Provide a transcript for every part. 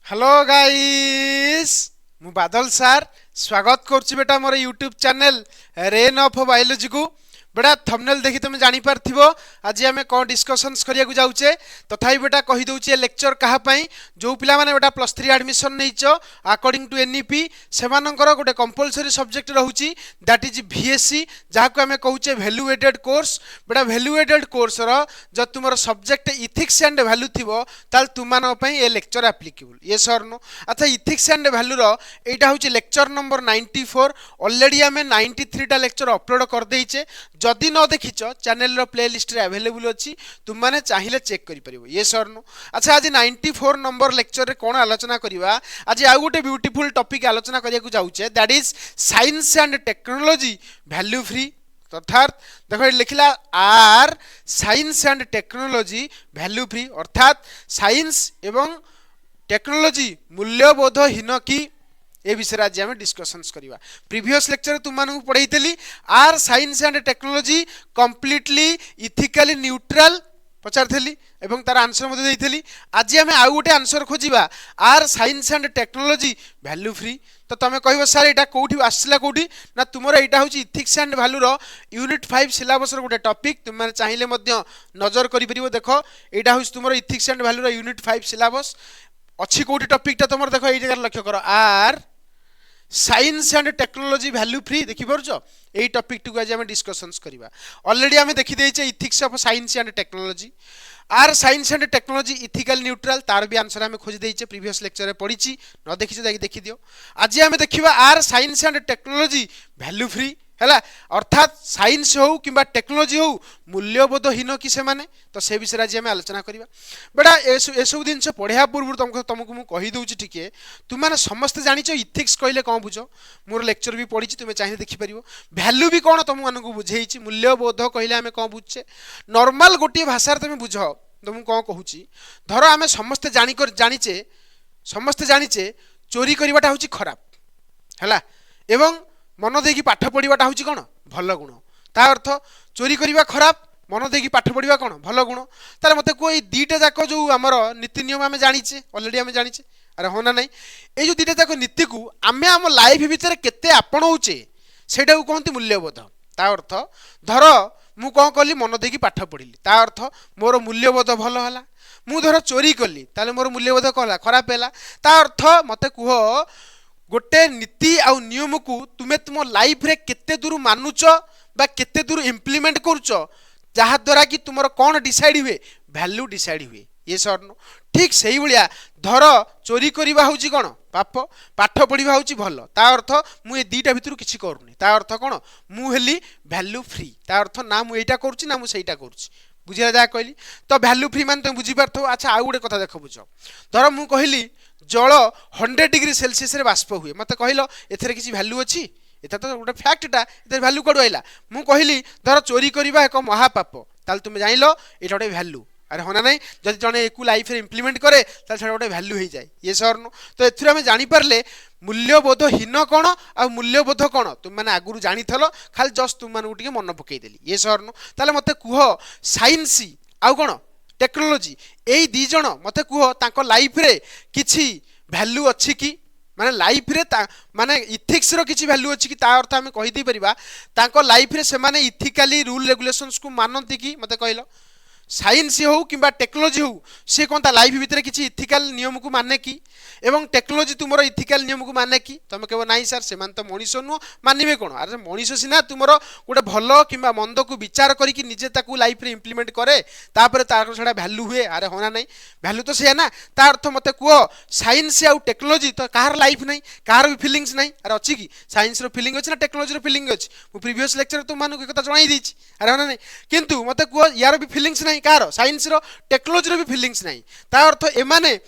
Hello guys मु बादल सार स्वागत करुच्ची बेटा मोर YouTube channel Rain of Biology को बेटा थंबनेल देखि तुम जानी पारथिबो आज आमे कोन डिस्कशंस करिया को जाउचे तथापि बेटा कहि दउचे लेक्चर कहा पई जो पिला माने बेटा +3 एडमिशन नैचो अकॉर्डिंग टू एनईपी सेमानंकर गोटे कंपलसरी सब्जेक्ट रहउची दैट इज बीएससी जहा को आमे कहउचे वैल्यू एडेड कोर्स बेटा वैल्यू एडेड कोर्स रो ज तुमर सब्जेक्ट इथिक्स एंड वैल्यू थिबो ताल तुमान पई ए लेक्चर एप्लीकेबल यस और नो अच्छा इथिक्स एंड वैल्यू रो एटा होची लेक्चर नंबर 94 ऑलरेडी आमे 93 टा लेक्चर अपलोड कर देइचे जदि न देखिच चैनल रो प्लेलिस्ट रे अवेलेबल अछि तुम माने चाहिए चेक करि परिबो यस और नो अच्छा आज 94 नंबर लेक्चर रे कोन आलोचना करिवा आज आ गोटे ब्यूटीफुल टॉपिक आलोचना करिया को जाउचे that is science and technology value free अर्थात देखो लिखला आर science and technology value free अर्थात साइंस एवं टेक्नोलॉजी मूल्यबोधहीन की ए विषय आज आम डिस्कशंस करिवा प्रीवियस लेक्चर तुम मानू पढ़ाई are science and technology completely ethically neutral पचारथली एवं तार आंसर मते देइथली आज आम आउ गोटे आंसर खोजिबा are science and technology value free तो तुम कहबो सर एटा कोठी आसला कोठी ना तुमरो एटा होची इथिक्स एंड वैल्यू रो यूनिट 5 सिलेबस रो गोटे टॉपिक तुम माने चाहिले मध्य नजर करि परिबो देखो एटा होची तुमरो इथिक्स एंड वैल्यू रो यूनिट 5 सिलेबस अच्छी कोठी टॉपिक ता तुमरो देखो एई जगह लक्ष्य करो आर science and technology value free देखि परछो एई टॉपिक टू आज हम डिस्कशंस करिवा ऑलरेडी हमें देखि देइछे ethics of science and technology are science and technology ethical neutral तार भी आंसर हमें खोज देइछे प्रीवियस लेक्चर रे पढिछि न देखिछे जाके देखि दियो आज हमें देखिबा आर science and technology value free हैला अर्थात साइंस हो किंबा टेक्नोलॉजी हो मूल्यबोधहीन कि से माने तो से विषय आज आम आलोचना करिबा बेटा ए सब दिन पढ़िया पूर्व तुमको मु कहि दउछि ठीके तुम माने समस्त जानिछो इथिक्स कहले कोन बुझो मोर लेक्चर भी पढिछि तुमे चाहिए देखि परिबो वैल्यू भी कोन तुम मानकु बुझेइछि मूल्यबोध कहले आमे कोन बुझछे नॉर्मल गोटी भाषा रे तुमे बुझो तुम कोन कहूछि धरो आमे समस्त जानिचे चोरी करिवाटा होछि खराब हैला एवं मन देकी पाठ पढ़ाटा हूँ कौन भल गुण ता अर्थ चोरी करवा खराब मन देकी पाठ पढ़ा कौन भल गुण तार मत कोई दीटा जाक जो आमर नीति नियम आम जाचे अलरेडी आम जाचे अरे हाँ ना ना ये जो दीटा जाक नीति को आम आम लाइफ भितर केते आपणाऊे से कहते मूल्यबोध ता अर्थ धर मु कौन कली मन देकी पाठ पढ़ी ता अर्थ मोर मूल्यबोध भल है मु धर चोरी कली ताले मोर मूल्यबोध कला खराब है ता अर्थ मत कह गोटे नीति आउ नियम को तुम्हें तुम लाइफ रे केते दूर मानुच बा केते दूर इम्प्लीमेंट करुच जहा द्वारा कि तुम कौन डिसाइड हुए वैल्यू डिसाइड हुए ये सर ठीक सही भाया धर चोरी करवा हूँ कौन पाप पाठ पढ़ा हूँ भल ता अर्थ मुझे दीटा भितर किसी करूनी ता अर्थ कौन मुझे वैल्यू फ्री ता अर्थ ना मुझा करुच्ची ना मुझा करुच्ची बुझा जहाँ कहली तो वैल्यू फ्री मान तुम बुझीपार अच्छा आउ गोटे कथा देख बुझ धर मु कहली जल 100 डिग्री सेल्सियस रे बाष्प हुए मत कहल एथरे किसी वैल्यू अच्छी एटा तो गोटे फैक्टटा एथरे वैल्यू कड़ू आइला मु कहली धर चोरी करवा एक महापाप ताल तुम जान लो ये गोटे वैल्यू अरे हाँ ना नहीं जब जड़े एक लाइफ रे इम्प्लीमेंट करे ताल गोटे वैल्यू हो जाए ये सर नो तो एथरे आम जानीपारे मूल्यबोधहीन कौन आ मूल्यबोध कौन तुम मैंने आगुरी जानीथल खाली जस्ट तुम मानक मन पकईदेली ये सर नो ताले मत कह साइंस आउ कौन टेक्नोलॉजी यही दी जन मत कह तांको लाइफ रे किछि वैल्यू अच्छी कि माने लाइफ रे माने इथिक्स रो किछि वैल्यू अच्छी कि ता अर्थ आमे कहि दी परिबा तांको लाइफ रे से माने इथिकली रूल रेगुलेशंस को मानंती कि मते कहलो साइंस हो किंबा टेक्नोलॉजी हो सी कौन ता लाइफ भितर किछि इथिकल नियम को माने कि एवं टेक्नोलॉजी तुमरो इथिकल नियम को माने कि तुम कहबो नाइ सर सेमान तो मनीष नु मानिबे कोन अरे मनीष सिना तुमरो गोटे भल किंबा मंद को विचार करी कि निजे ताकू लाइफ रे इंप्लीमेंट करे तापर तार छडा वैल्यू हुए अरे होना नहीं वैल्यू तो से ना ता अर्थ मते कह साइंस आ टेक्नोलॉजी तो कार लाइफ नहीं कार भी फीलिंग्स नहीं अरे अछि कि साइंस रो फीलिंग अछि ना टेक्नोलॉजी रो फीलिंग अछि मु प्रीवियस लेक्चर तुम मानु कथा जणाई दिछि अरे होना नहीं किंतु मते कह यार भी फीलिंग्स नहीं कार साइंस रो टेक्नोलॉजी रो भी फीलिंग्स नहीं ता अर्थ एमाने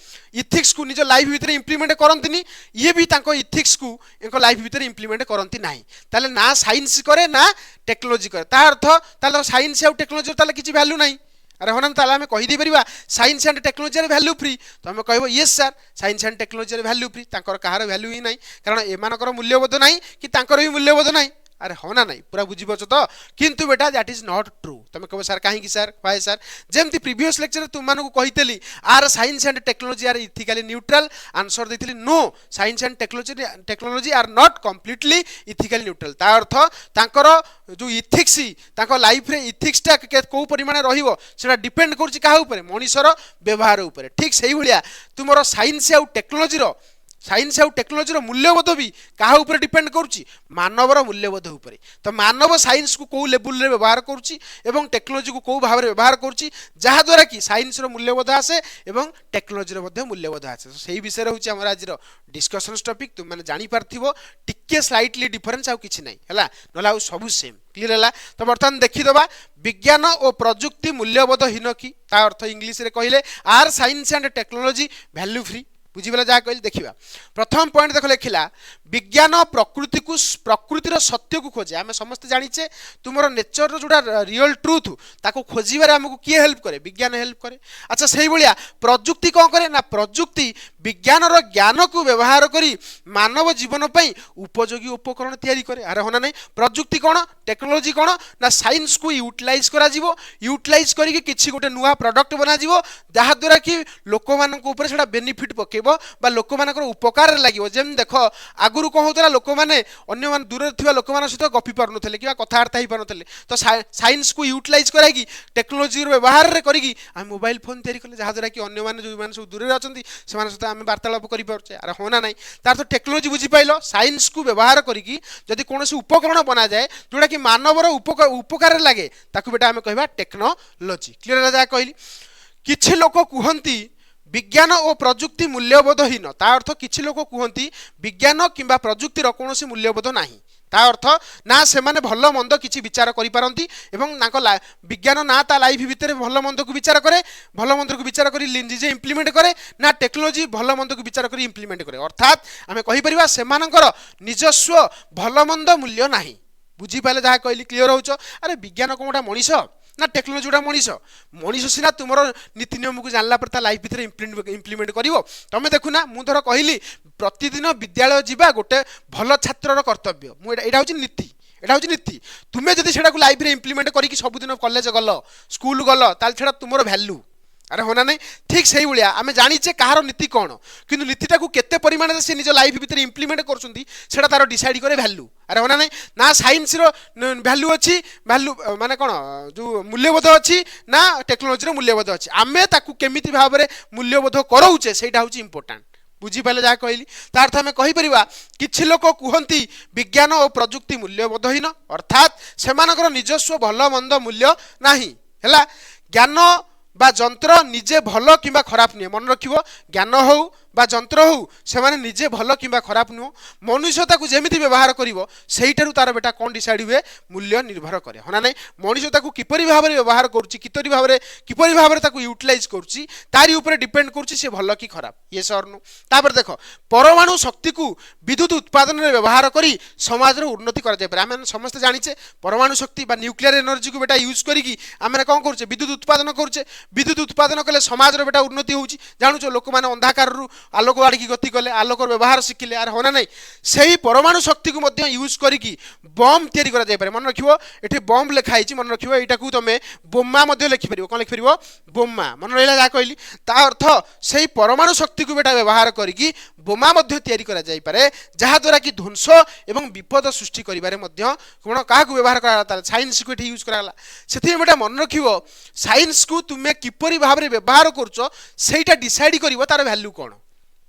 इथिक्स को निज लाइफ भितर इंप्लीमेंट करंतिनी ये भी तांको इथिक्स को इनको लाइफ भितर इंप्लीमेंट करंती नाही ताले ना साइंस करे ना टेक्नोलॉजी करे ता अर्थ ताले साइंस आ टेक्नोलॉजी ताले किछि वैल्यू नाही अरे होना ताले हमें कहि दे परिबा साइंस एंड टेक्नोलॉजी रे वैल्यू फ्री तो हमें कहबो yes sir science and technology रे वैल्यू फ्री तांकर कहार वैल्यू ही नाही कारण एमानकर मूल्यबोध नाही कि तांकर भी मूल्यबोध नाही अरे हाँ ना नहीं पूरा बुझी पार्छ तो किंतु बेटा दैट इज नॉट ट्रू तुम कह सर कहीं सर वाई सर जमती प्रीवियस लेक्चर तुम मानक कही are science and technology are ethically neutral answer देती no science and technology are not completely ethically neutral ता अर्थ तांकर जो इथिक्स तांको लाइफ रे इथिक्सटा को परिमाण रहिबो सेटा डिपेंड करछि काहा ऊपर मनुष्यर व्यवहार ऊपर ठीक सही भलिया तुमरो साइंस आ टेक्नोलॉजी मूल्यबोध भी क्या ऊपर डिपेंड करुच्ची मानवर मूल्यबोध उपर तो मानव साइंस को कौ लेवल रे व्यवहार करुच्ची एवं टेक्नोलॉजी को कौ भाव व्यवहार करुच्ची जहाँ द्वारा कि साइंस मूल्यबोध आसे एवं टेक्नोलॉजी मूल्यबोध आसे सही विषय हूँ आम आज डिस्कसन टॉपिक तुम मैंने जानी पार्थिबो टिके स्लाइटली डिफरेंस आउ किछि नै हला नला आउ सब सेम क्लियर हला तो बर्तमान देखिदबा विज्ञान और प्रजुक्ति मूल्यबोधहीन कि ता अर्थ इंग्लिश रे कहले are science and technology value free बुझीगला जहाँ कहली देखा प्रथम पॉइंट देख लिखला विज्ञान प्रकृति को प्रकृतिर सत्य को खोजे आम समस्त जाचे तुम नेचर जोड़ा रियल ट्रुथ ताको खोजबार आमको किए हेल्प करे विज्ञान हेल्प करे अच्छा से भाया प्रजुक्ति कौन करे ना प्रजुक्ति विज्ञान ज्ञान को व्यवहार करी मानव जीवन पर उपयोगी उपकरण तैयारी करे अरे होना नहीं प्रजुक्ति कौन टेक्नोलॉजी कौन ना साइंस को यूटिलाइज करा जीवो यूटिलाइज करके किसी गोटे नुआ प्रोडक्ट बना जीवो जहाँ द्वारा कि लोक मान से बेनिफिट पकेबो बा लोक मानकर उपकार लगे जेम देख आगुरी कौन होता लोक मैंने अन्य दूर थी लोक सहित गपी पार नुले कि कथबार्ता हो पार नुले तो साइंस को यूटिलाइज कराई टेक्नोलॉजी व्यवहार करी मोबाइल फोन तैयारी कले जहाँ द्वारा कि अन्य मैंने जो मैंने सब दूर अच्छा से सहित आम वार्तालाप करें अरे होना ना तार तो टेक्नोलॉजी बुझीपाल साइंस को व्यवहार करी जदि कौन उपकरण बना जाए जोटा कि मानवर उपकार लगे ताकू बेटा आम कह टेक्नोलॉजी क्लीयर जहाँ कहली किछि लोक कहती विज्ञान और प्रजुक्ति मूल्यबोधहीन ता अर्थ किछि लोक कहती विज्ञान किंबा प्रजुक्तिर कौन मूल्यबोध नाही ता अर्थ ना से माने भल मंद किछि विचार करि पारंती एवं नाको विज्ञान ना ता लाइफ भितर भल मंद को विचार करे भल मंद को विचार करी निजे इम्प्लीमेंट करे ना टेक्नोलॉजी भल मंद को विचार करी इम्प्लीमेंट करे अर्थात आमे कहि परिबा सेमानकर निजस्व भल मंद मूल्य नाही बुझी पाले जहाँ कहली क्लियर होच अरे विज्ञान कौन मनीष ना टेक्नोलॉजी गुड़ा मनीष सीना तुम नीति नियम को जानला पर लाइफ भितर इम्प्लीमेंट कर तुम देखुना मुझे कहली प्रतिदिन विद्यालय जावा गोटे भल छात्र कर्तव्य मुझा हूँ नीति एटा हूँ नीति तुम्हें जब से लाइफ में इम्प्लीमेंट करके सबुदिन कॉलेज गल स्कूल गल ताल तुम भैल्यू अरे होना नहीं ठीक से भाया आम जाचे कहार नीति कौन कि नीतिटा को केते परिमाण से निज लाइफ भितर इम्प्लीमेंट कर तार डिसाइड करे भैल्यू अरे होना नहीं ना साइंस भैल्यू अच्छी भैल्यू माने कौन जो मूल्यबोध अच्छी ना टेक्नोलॉजी मूल्यबोध अच्छी आम केमी भाव में मूल्यबोध कराऊे से हूँ इंपोर्टाट बुझीपाले जहाँ कहली तार आम कहीपर किछि लोक कहती विज्ञान और प्रजुक्ति मूल्यबोधहीन अर्थात से निजस्व भल मंद मूल्य नाही है ज्ञान बा जंत्र निजे भल किंबा खराब नुहे मन रखिबो ज्ञान हो बा जंत्र हो से माने निजे भल किंबा खराब नुह मनुष्य ताकू जेमिति व्यवहार करिवो सेहिटारु तार बेटा कौन डिसाइड हुए मूल्य निर्भर करे होना नहीं मनुष्य ताकू किपरि भाव में व्यवहार करुच्ची किपरि भाव में ताकू यूटिलाइज करुच्ची तारी ऊपर डिपेंड करुच्ची से भल कि खराब ये सर नु तापर देख परमाणु शक्ति को विद्युत उत्पादन में व्यवहार करी समाज उन्नति करा जाय पारे आमे समस्त जानिचे परमाणु शक्ति बा न्यूक्लियर एनर्जी को बेटा यूज करी आमे कौन करुचे विद्युत उत्पादन करुचे विद्युत उत्पादन कले समाज बेटा उन्नति होउची जानुचो लोक माने अंधाकार आलोक आड़की गति कले आलोक व्यवहार शिखिले आर होना नहीं से परमाणु शक्ति को यूज करी बम तैयारी करा जाय पारे मन रखिबो एठी बम लिखाई मन रखिबो एटा को तुम बोमा लिखिपर कौन लिखिपर बोमा मन रहा जहाँ कहली ता अर्थ से परमाणु शक्ति को बेटा व्यवहार करी बोमा तैयारी करा जाय पारे जहाँ द्वारा कि ध्वंस एवं विपद सृष्टि करिबारे कौन क्या व्यवहार करा साइंस को यूज कराला से बेटा मन रखिबो साइंस को तुम्हें किपरि भाव में व्यवहार करुच सेटा डिसाइड कर तार वैल्यू कौन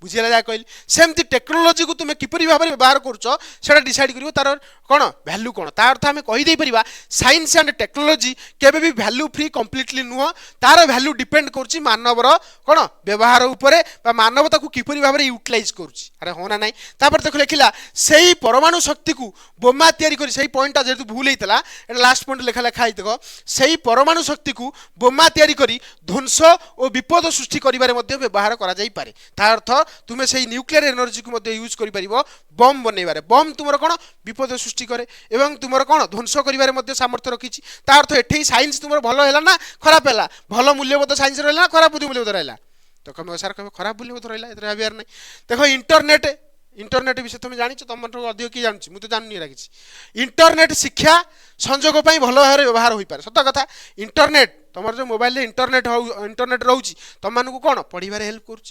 बुझीला जहाँ कहली सेमती टेक्नोलॉजी को तुम्हें किपरि भाव में व्यवहार करुचा डिसाइड कर तार कौन वैल्यू कौन तार अर्थ आम कहीदे पार साइंस एंड टेक्नोलॉजी केबे भी वैल्यू फ्री कंप्लीटली नुह तार वैल्यू डिपेंड कर मानवर कौन व्यवहार उपरे मानवता को किपरि भाव में यूटिलाइज करुच्ची अरे होना नहीं तापर देख लिखला से परमाणु शक्ति को बोमा तैयारी कर से पॉइंटा जेहेतु भूल होता है लास्ट पॉइंट लेखा लेखाई देख से परमाणु शक्ति को बोमा तैयारी कर ध्वंस और विपद सृष्टि करिबारे व्यवहार करा जाय पारे तार अर्थ तुम्हें से न्यूक्लियर एनर्जी को यूज कर बम बनइबारे बम तुम कौन विपद सृष्टि करे एवं तुम कौन ध्वंस कर सामर्थ्य रखी अर्थ एठे साइंस तुम भल है ना खराब है भल मूल्यबोध साइंस रहा खराब मूल्यबोध रहा तो कम सर कह खराब मूल्यबोध रहा भावियार नहीं देख इंटरनेट इंटरनेट विषय तुम जान तुम अधिक किए जानी मुझे जाननी रखी इंटरनेट शिक्षा संजोग भल भाव व्यवहार हो पाए सत कथा इंटरनेट तुम जो मोबाइल इंटरनेट रोचे तुम मानक कौन पढ़ार हेल्प कर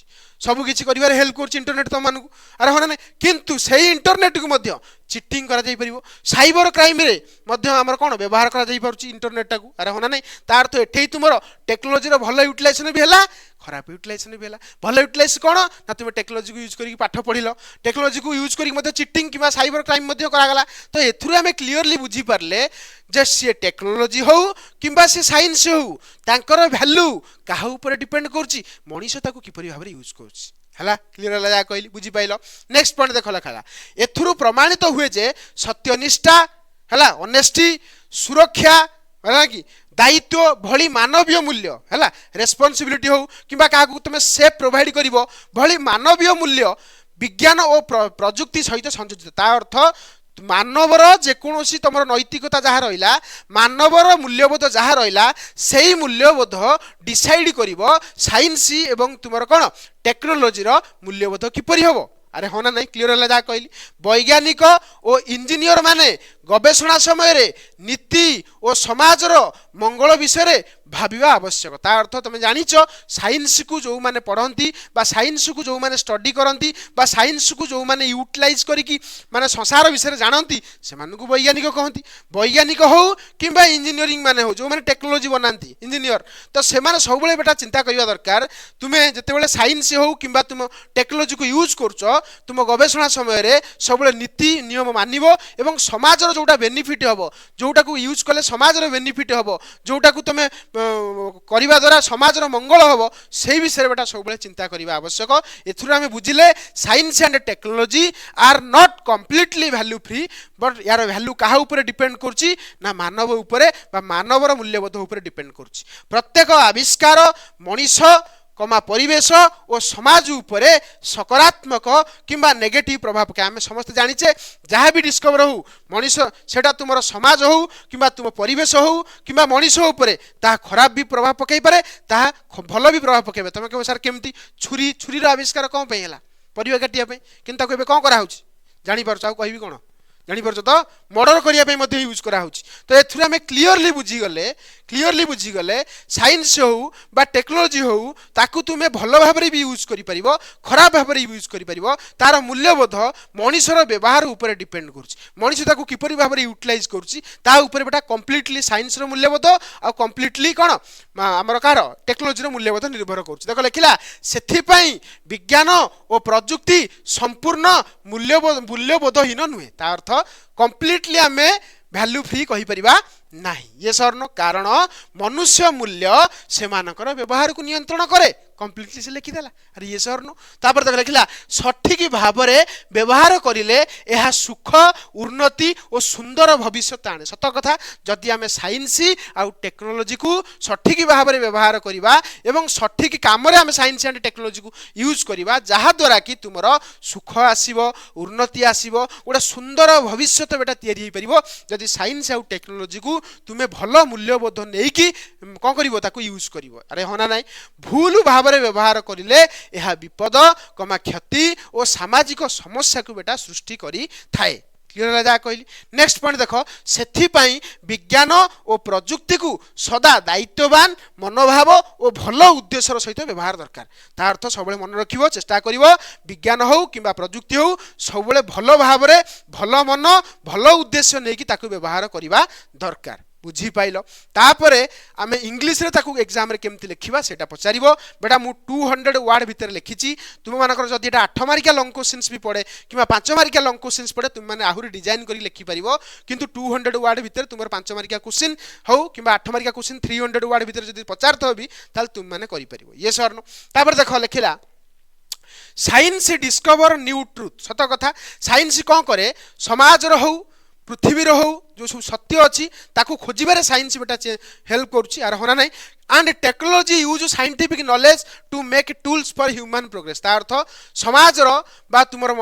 सबकि कर हेल्प कर इंटरनेट तुम मानक अरे हाँ ना किंतु से इंटरनेट को चिटिंग कर साइबर क्राइम रे आमर कौन व्यवहार कर इंटरनेट टाक अरे हाँ ना तार तो ये तुम टेक्नोलोजी भल यूटिलाइजेशन भी है खराब यूटिलाइजेशन भी है भल यूटिलाइज कौन ना तुम टेक्नोलोजी को यूज कर पाठ पढ़ल टेक्नोलोजी को यूज कर चिटिंग कि साइबर क्राइम करागला तो एथुरु आम क्लीयरली बुझीपारे जे सी टेक्नोलोजी हो कि सी साइंस हो तांकर वैल्यू क्या ऊपर डिपेंड कर मनीष किपरि भाव यूज कर क्लीयर है कहली बुझी पाइल नेक्स्ट पॉइंट देख लिखा एथुरु प्रमाणित हुए जे सत्यनिष्ठा है ऑनेस्टी सुरक्षा है कि दायित्व भली मानवीय मूल्य है रेस्पॉन्सिबिलिटी हो कि तुम सेफ प्रोवाइड कर भली मानवीय मूल्य विज्ञान और प्रजुक्ति सहित संयोजित ता अर्थ मानवर जेकोसी तुम नैतिकता जहाँ रहा मानवर मूल्यबोध जहाँ रहा से मूल्यबोध डिसाइड कर साइंस एवं तुम कौन टेक्नोलोजी मूल्यबोध किपरि हम अरे हाँ ना नहीं क्लीयर है जहाँ कहली वैज्ञानिक और इंजीनियर माने गवेषणा समय रे नीति और समाजर मंगल विषय भाविबा आवश्यक ता अर्थ तुम जानिच साइंस को जो माने पढ़ती साइंस को जो माने स्टडी करती साइंस को जो माने यूटिलाइज करी माने संसार विषय जानती से वैज्ञानिक कहती वैज्ञानिक हो कि इंजीनियरिंग माने हो जो माने टेक्नोलोजी बनाती इंजीनियर तो से सब बेटा चिंता करवा दरकार तुम्हें जिते साइंस हो कि तुम टेक्नोलोजी को यूज कर तुम गवेषणा समय सब नीति नियम मानव एवं समाजर जोटा बेनिफिट हम जोटा को यूज कले समाजर बेनिफिट हम जोटा को तुम करने द्वारा समाजर मंगल हम से विषय बेटा सब चिंता करने आवश्यक एथुरु आम बुझिले science and technology are not completely value free but यार वैल्यू क्या ऊपर डिपेंड करछि ना मानव उपरे बा मानवर मूल्यबोध ऊपर डिपेंड करछि प्रत्येक आविष्कार मनीष कमा परिवेश और समाज उपरे सकारात्मक किंबा नेगेटिव प्रभाव पकाए आम समस्त जानिचे जहाँ भी डिस्कवर हो मनीष सेटा तुम समाज हो कि तुम परिवेश हो कि मनीष उपरे ता खराब भी प्रभाव पकई पारे ता भल भी प्रभाव पकड़े तुम कह सर केमती छुरी छुरीर आविष्कार कौन है परिवा काटिया कि कौन कराऊँ जापार आउ कह कौन जापार तो मर्डर करने यूज करा तो एथुरु आम क्लीयरली बुझीगले साइंस हो बा टेक्नोलोजी हो ताकू तुम भल भाव भी यूज कर खराब भाव यूज कर तार मूल्यबोध मनीषर व्यवहार उपर डिपेंड कर मनीष ताकू किपरि भाव यूटिलाइज कर बेटा कंप्लीटली साइंस मूल्यबोध आ कंप्लीटली कौन आमर कार टेक्नोलोजी मूल्यबोध निर्भर कर देख लिखला से विज्ञान और प्रजुक्ति संपूर्ण मूल्यबोधहीन नुहे ता अर्थ कंप्लीटली आम वैल्यू फ्री कहि परिबा नहीं ये सरनो कारण मनुष्य मूल्य से मानकर व्यवहार को नियंत्रण करे कंप्लीटली से लिखिदेला अरे ये सरनो तापर तक लिखला सठिक भाव में व्यवहार करिले यह सुख उन्नति और सुंदर भविष्य आने सत कथा जदि आम साइंस आउ टेक्नोलोजी को सठिक भाव में व्यवहार करवा एवं सठिक काम आम साइंस एंड टेक्नोलोजी को यूज करवा जहाद्वारा कि तुम सुख आसव उन्नति आसव गोटे सुंदर भविष्य बेटा तैयारी जदि साइंस आउ टेक्नोलोजी को तुम्हें भल मूल्यबोध नहीं कि कौन कर यूज कर अरे हाँ ना नहीं भूल भाव व्यवहार करिले यह विपद कमा क्षति और सामाजिक समस्या को बेटा सृष्टि करी थाए क्लियर जहाँ कहली नेक्स्ट पॉइंट देख से विज्ञान और प्रजुक्ति को सदा दायित्ववान मनोभाव और भल उद्देश्य सहित व्यवहार दरकार ता अर्थ सब मन रखिबो चेष्टा करिवो विज्ञान हो कि प्रजुक्ति हो सब भल भाव भल मन भल उद्देश्य नहीं कि ताकू व्यवहार करवा दरकार बुझी पाइल तापर आम इंग्लीश रे ताकू एग्जाम रे केमती लिखिबा सेटा पचारिबो बेटा मु 200 वर्ड भितर लिखिची तुम मानकर जदि एटा 8 मार्किया लॉन्ग क्वेश्चंस भी पड़े कि 5 मार्किया लॉन्ग क्वेश्चंस पड़े तुम माने आहुरी डिजाइन करी लिखि परिबो किंतु 200 वर्ड भितर तुम 5 मार्किया क्वेश्चन हो कि 8 मार्किया क्वेश्चन 300 वर्ड भितर जदि पचारतो भी ताल तुम माने करि परिबो ये सरनो तापर देखो लिखिला साइंस डिस्कवर न्यू ट्रुथ सत कथा साइंस कौन करे समाज रो हो पृथ्वी रो हो जो सब सत्य अच्छी ताकू खोजबार साइंस बेटा हेल्प करुच्ची आर होना नहीं and technology uses scientific knowledge to make tools for human progress ता अर्थ समाज रो तुमर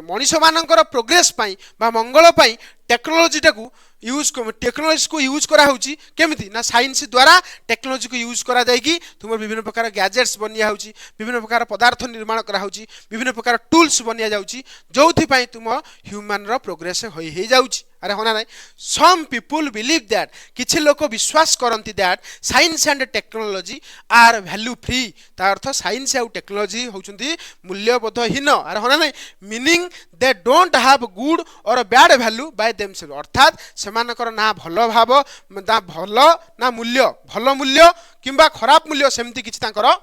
मनीष मानकर प्रोग्रेस पाई बा मंगल पाई टेक्नोलॉजी टाकू यूज टेक्नोलॉजी को यूज करा होची केमिति ना साइंस द्वारा टेक्नोलॉजी को यूज करा जाएगी तुम विभिन्न प्रकार गैजेट्स बनिया होची विभिन्न प्रकार पदार्थ निर्माण करा होची विभिन्न प्रकार टूल्स बनिया जाउची जोथि पई तुम ह्यूमन रो प्रोग्रेस होई जाउची अरे होना नहीं सम पीपुल बिलीव दैट किछि लोक विश्वास करती that science and technology are value free ता अर्थ साइंस और टेक्नोलॉजी होचुंती मूल्यबोधहीन अरे होना नहीं meaning they don't have good or bad value by themselves अर्थात सेमानकर ना भलो भाव ना भलो ना मूल्य भलो मूल्य किंबा खराब मूल्य सेमती किछि तांकर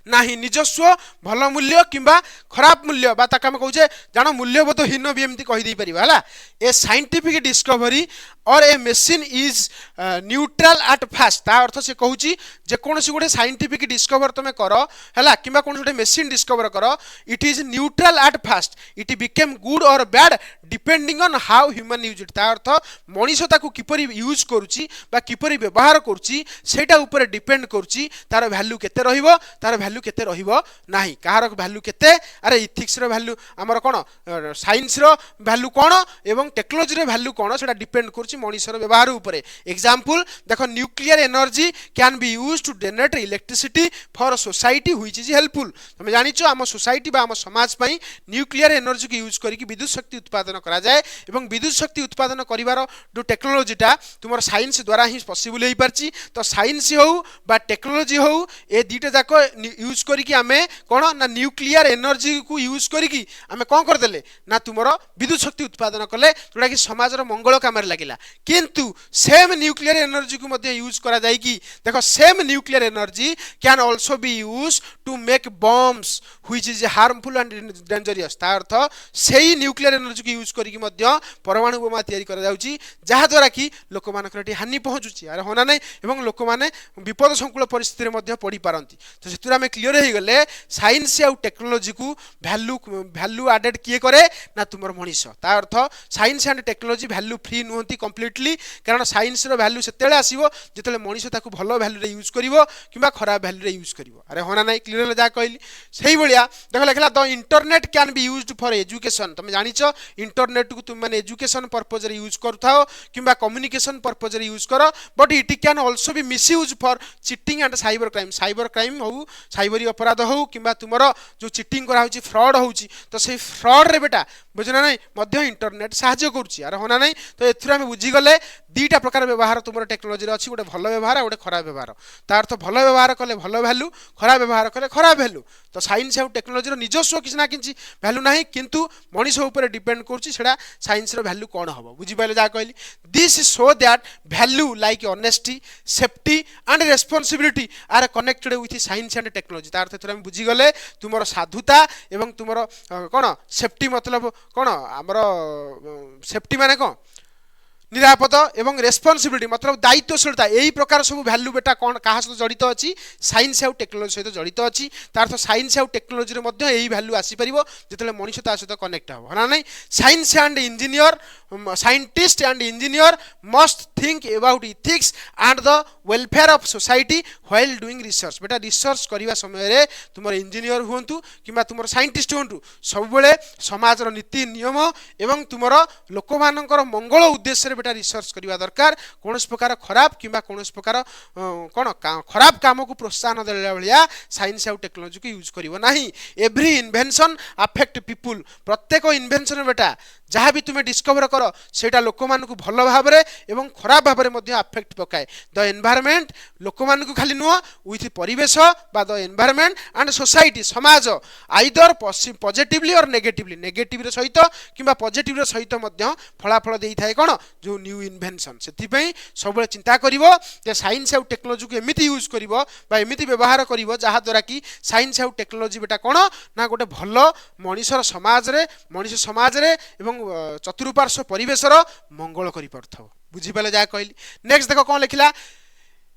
नाही निजस्व भल मूल्य किंबा खराब मूल्य बा ताका हम कहूचे जान मूल्यबोधहीन भी एमती कहि दै परिबा हला ए scientific discovery or a machine is neutral at first ता अर्थ से कहूची जे कोनसी गोटे साइंटिफिक डिस्कवर तमे करो हला किंबा कोन गोटे मशीन डिस्कवर करो it is neutral at first it became good or bad depending on how human use it ता अर्थ मनीष ताकू किपरि यूज करूची बा किपरि व्यवहार करूची सेटा ऊपर डिपेंड करूची तार वैल्यू केते रहिबो तार वैल्यू केते रहिबो नाही कहार वैल्यू केते अरे इथिक्स रो वैल्यू हमर कोन साइंस रो वैल्यू कोन एवं टेक्नोलॉजी रो वैल्यू कोन सेटा डिपेंड करूची मनीषर व्यवहार उपरे एग्जांपल देखो nuclear energy can be used to generate electricity for society which is helpful तुम जानिचो आम सोसाइटी बा आम समाज पई न्यूक्लियर एनर्जी को यूज करके विद्युत शक्ति उत्पादन करा जाए एवं विद्युत शक्ति उत्पादन करिवार जो टेक्नोलॉजीटा तुमर साइंस द्वारा ही पॉसिबल होई परची तो साइंस हो बा टेक्नोलॉजी हो ए दीटा जाक यूज करके आमे कोन ना न्यूक्लियर एनर्जी को यूज करके आमे कोन कर देले ना तुमर विद्युत शक्ति उत्पादन कले जोडा कि समाज रो मंगल कामर लागिला किंतु सेम न्यूक्लियर एनर्जी को मध्य यूज करा जाए कि देखो same nuclear energy can also be use to make bombs which is harmful and dangerous ता अर्थ सेही न्यूक्लियर एनर्जी को यूज करके मध्य परमाणु बोमा तैयारी करा जाउची जहा द्वारा कि लोक मानकर हानि पहुंचुची अरे होना नहीं एवं लोक माने विपद संकुल परिस्थिति रे मध्य पड़ी पारंती तो सेतुरा में क्लियर हो गले साइंस और टेक्नोलॉजी को वैल्यू एडेड किए करे ना तुमर मनीष ता अर्थ science and technology value free नुहंती कम्प्लीटली कारण साइंस रो वैल्यू सेतेले आसीबो जेतेले मनीष ताकू भलो वैल्यू रे यूज करिवो किबा खराब वैल्यू रे यूज करिवो अरे होना नहीं क्लियर जा कहली सही बलिया देखो लिखला the internet can be used for education तुम जानिचो इंटरनेट को तुम माने एजुकेशन पर्पस रे यूज करथाओ किबा कम्युनिकेशन पर्पस रे यूज करो but it can also B misuse for cheating and cyber crime हो साइबरी अपराध हो किबा तुमरो जो चीटिंग करा होची फ्रॉड होची तो से फ्रॉड रे बेटा बुझना नहीं मध्य इंटरनेट सहायता करूची अरे होना नहीं तो एथुरा में बुझी गले दीटा प्रकार व्यवहार तुम टेक्नोलॉजी अच्छी गोटे भल व्यवहार गोटे खराब व्यवहार तार अर्थ भल व्यवहार कले भल वैल्यू खराब व्यवहार कले खराब वैल्यू तो साइंस और टेक्नोलॉजी निजस्व किसी ना कि वैल्यू ना किंतु मनीष उपर डिपेंड करा साइंस वैल्यू कौन हम बुझीपारे जहाँ कहली this show that value like honesty safety and responsibility are connected with science and technology तार अर्थ आम बुझीगले तुम साधुता एवं तुम कौन सेफ्टी मतलब कौन आमर सेफ्टी माने कौन निरापद एवं रेस्पॉन्सिबिलिटी मतलब दायित्वशीलता यही प्रकार सब वैल्यू बेटा कौन क्या सहित जड़ित अच्छी साइंस और टेक्नोलॉजी सहित जड़ित अच्छी तार अर्थ साइंस और टेक्नोलॉजी यही वैल्यू आसीपर जो मनीष ता सहित कनेक्ट हम है ना science and engineer scientist and engineer must think about ethics and the welfare of society while doing research बेटा रिसर्च करने समय तुम इंजीनियर हूँ कि तुम साइंटिस्ट हूँ सब समाज नीति नियम एवं तुम लोक मानकर मंगल उद्देश्य बेटा रिसर्च करवा दरकार कौन प्रकार खराब किंबा कौन प्रकार कौन खराब काम को प्रोत्साहन देला भलिया साइंस और टेक्नोलॉजी को यूज करिवो नाही एवरी इन्वेंशन अफेक्ट पीपुल प्रत्येक इन्वेंशन बेटा जहाँ भी तुम्हें डिस्कवर कर सेटा लोक मान को भल भाव एवं खराब भाव में अफेक्ट पकाए द एनवायरनमेंट लोक मान को खाली नुह विथ परिवेश बा द एनवायरनमेंट एंड सोसाइटी समाज आइदर पॉजिटिवली और नेगेटिव सहित किंबा पॉजिटिव सहित फलाफल दे थाए कौन जो न्यू इन्वेंशन से सब चिंता करिवो जे साइंस और टेक्नोलॉजी को एमिति यूज करिवो बा एमिति व्यवहार करिवो जहाँ द्वारा कि साइंस और टेक्नोलॉजी बेटा कौन ना गोटे भल मनीषर समाज रे मनीष समाज रे एवं चतुर्पार्श्व परिवेशर मंगल करि परथो बुझिपाले जा कहली नेक्स्ट देखो कौन लिखला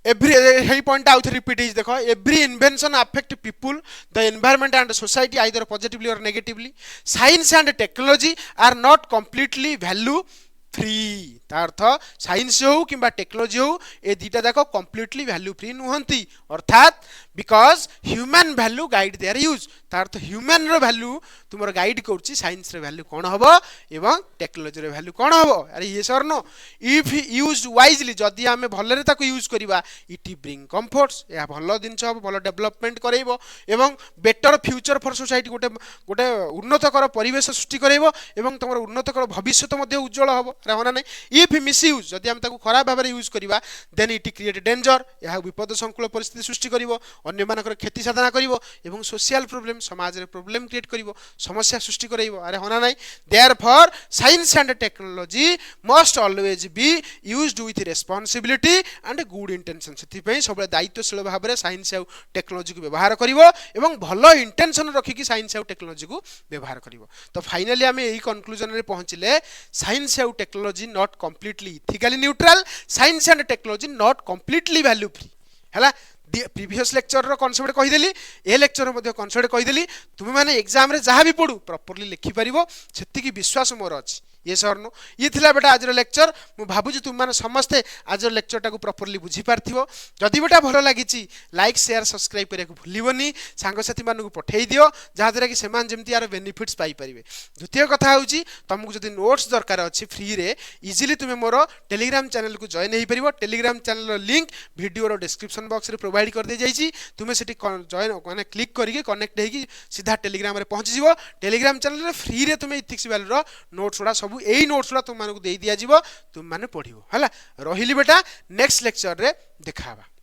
every point out repeat is देखो every invention affect people the environment and society either positively or negatively science and technology are not completely value free ता अर्थ साइंस हो कि टेक्नोलोजी हो ए दुटा जाक कंप्लीटली वैल्यू फ्री नुहंती अर्थात because human value guide there use ता अर्थ human रो value तुमर गाइड करछि साइंस रे वैल्यू कोन हबो एवं टेक्नोलोजी रे वैल्यू कोन हबो अरे ये sir know if used wisely जदि आमे भलरे ताको यूज करिवा इट ब्रिंग कंफर्ट्स या भलो दिनछ हबो भलो डेवलपमेंट करैबो एवं बेटर फ्यूचर फॉर सोसाइटी गोटे गोटे उन्नतकर परिवेश सृष्टि करैबो एवं तमर उन्नतकर भविष्य मध्ये उज्जवल हबो अरे होना नै इफ मिस यूज जदि आमे ताको खराब भाबरे यूज करिवा देन इट क्रिएट डेंजर या विपद संकुल परिस्थिति सृष्टि करिवो अन्य मानकर क्षति साधना करिवो एवं सोशल प्रॉब्लम समाज रे प्रॉब्लम क्रिएट करिवो समस्या सृष्टि करैबो अरे होना नै therefore science and technology must always be used with responsibility and good intention सेति पई सबले दायित्वशील भाव रे साइंस और टेक्नोलॉजी को व्यवहार करिवो एवं भलो इंटेंशन रखि कि साइंस और टेक्नोलॉजी को व्यवहार करिवो तो फाइनली आमे एही कंक्लूजन रे पहुंचले साइंस और technology not completely ethically neutral science and technology not completely value free हला प्रीवियस लेक्चर रो कॉन्सेप्ट कहिदेली ए लेक्चर मध्ये कॉन्सेप्ट कहिदेली तुमे माने एग्जाम रे जहां भी पढू प्रॉपर्ली लिखि परिवो सेति की विश्वास मोर अछि ये सर नो ये थिला बेटा आज लेक्चर मु भाबु जे तुम माने समस्ते आज लेक्चर टाको प्रॉपर्ली बुझी पारथिवो जदि बेटा भलो लागिची लाइक शेयर सब्सक्राइब करे को भूलिबोनी सांग साथी मानन को पठेई दियो जहा द्वारा कि सेमान जेमति यार बेनिफिट्स पाई परिबे द्वितीय कथा होउची तुमको जदि नोट्स दरकार अछि फ्री रे इजीली तुमे मोर टेलीग्राम चैनल को जॉइन हेई परिबो टेलीग्राम चैनल रो लिंक वीडियो रो डिस्क्रिप्शन बॉक्स रे प्रोवाइड कर दे जाईची तुमे सेठी जॉइन माने क्लिक करिके कनेक्ट हेकी सीधा टेलीग्राम रे पहुंच जिवो टेलीग्राम चैनल रे फ्री रे तुमे इथिक्स वैल्यू रो नोट्स उडा सब एई नोट्स तुम मानक दे दिया जीवो तुम माने पढ़िबो हला रहिली बेटा नेक्स्ट लेक्चर रे देखाबा।